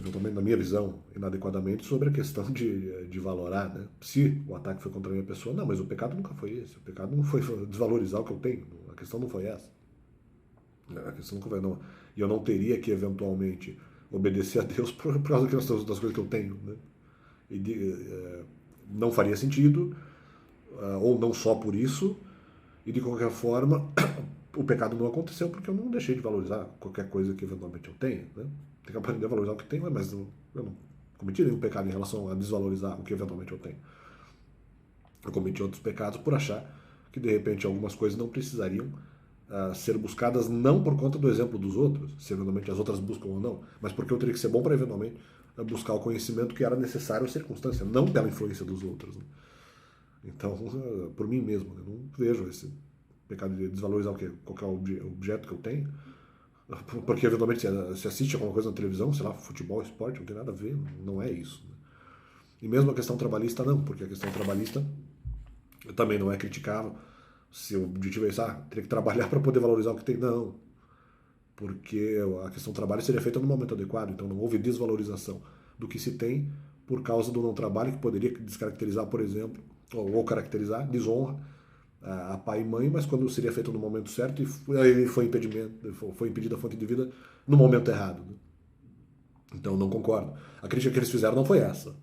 eventualmente na minha visão, inadequadamente sobre a questão de valorar, né? Se o ataque foi contra a minha pessoa, não, mas o pecado nunca foi esse. O pecado não foi desvalorizar o que eu tenho. A questão não foi essa. A questão nunca foi, não. E eu não teria que, eventualmente, obedecer a Deus por causa das coisas que eu tenho, né? Não faria sentido, ou não só por isso, e de qualquer forma, o pecado não aconteceu porque eu não deixei de valorizar qualquer coisa que eventualmente eu tenha, né? Tem que aprender a valorizar o que tenho, mas eu não cometi nenhum pecado em relação a desvalorizar o que eventualmente eu tenho. Eu cometi outros pecados por achar que de repente algumas coisas não precisariam ser buscadas não por conta do exemplo dos outros, se eventualmente as outras buscam ou não, mas porque eu teria que ser bom para eventualmente buscar o conhecimento que era necessário à circunstância, não pela influência dos outros, né? Então, por mim mesmo, eu não vejo esse pecado de desvalorizar qualquer objeto que eu tenho, porque eventualmente se assiste alguma coisa na televisão, sei lá, futebol, esporte, não tem nada a ver, não é isso, né? E mesmo a questão trabalhista não, porque a questão trabalhista também não é criticável. Se o objetivo é isso, teria que trabalhar para poder valorizar o que tem, não. Porque a questão do trabalho seria feita no momento adequado, então não houve desvalorização do que se tem por causa do não trabalho, que poderia descaracterizar, por exemplo, ou caracterizar desonra a pai e mãe, mas quando seria feito no momento certo e foi impedida a fonte de vida no momento errado, né? Então não concordo. A crítica que eles fizeram não foi essa.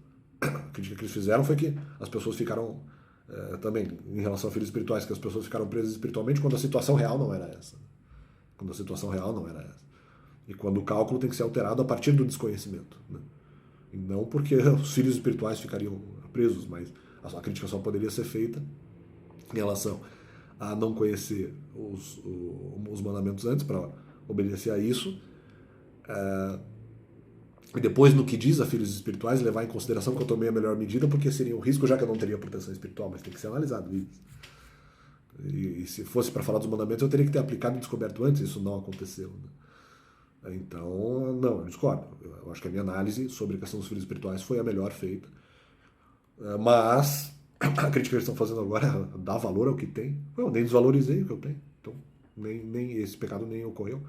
A crítica que eles fizeram foi que as pessoas ficaram, também em relação a filhos espirituais, que as pessoas ficaram presas espiritualmente quando a situação real não era essa. Quando a situação real não era essa. E quando o cálculo tem que ser alterado a partir do desconhecimento, né? E não porque os filhos espirituais ficariam presos, mas a crítica só poderia ser feita em relação a não conhecer os mandamentos antes para obedecer a isso. E depois, no que diz a filhos espirituais, levar em consideração que eu tomei a melhor medida, porque seria um risco, já que eu não teria proteção espiritual, mas tem que ser analisado isso. E se fosse para falar dos mandamentos, eu teria que ter aplicado e descoberto antes, isso não aconteceu, né? Então, não, eu discordo. Eu acho que a minha análise sobre a questão dos filhos espirituais foi a melhor feita. Mas a crítica que eles estão fazendo agora dá valor ao que tem. Eu nem desvalorizei o que eu tenho. Então, nem esse pecado nem ocorreu.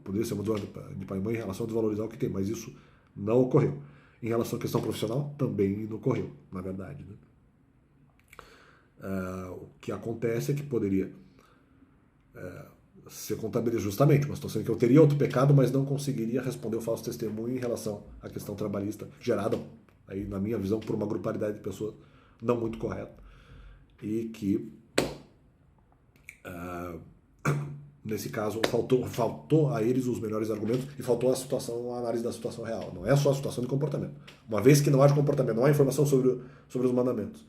Poderia ser uma desonra de pai e mãe em relação a desvalorizar o que tem, mas isso não ocorreu. Em relação à questão profissional, também não ocorreu, na verdade, né? O que acontece é que poderia ser contabilizado justamente uma situação em que eu teria outro pecado, mas não conseguiria responder o falso testemunho em relação à questão trabalhista gerada, aí, na minha visão, por uma grupalidade de pessoas não muito correta e que nesse caso faltou a eles os melhores argumentos e faltou a análise da situação real. Não é só a situação de comportamento. Uma vez que não há comportamento, não há informação sobre os mandamentos,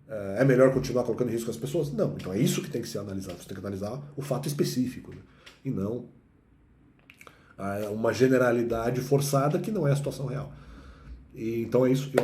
é melhor continuar colocando em risco as pessoas? Não. Então é isso que tem que ser analisado. Você tem que analisar o fato específico, né? E não uma generalidade forçada que não é a situação real. E então é isso que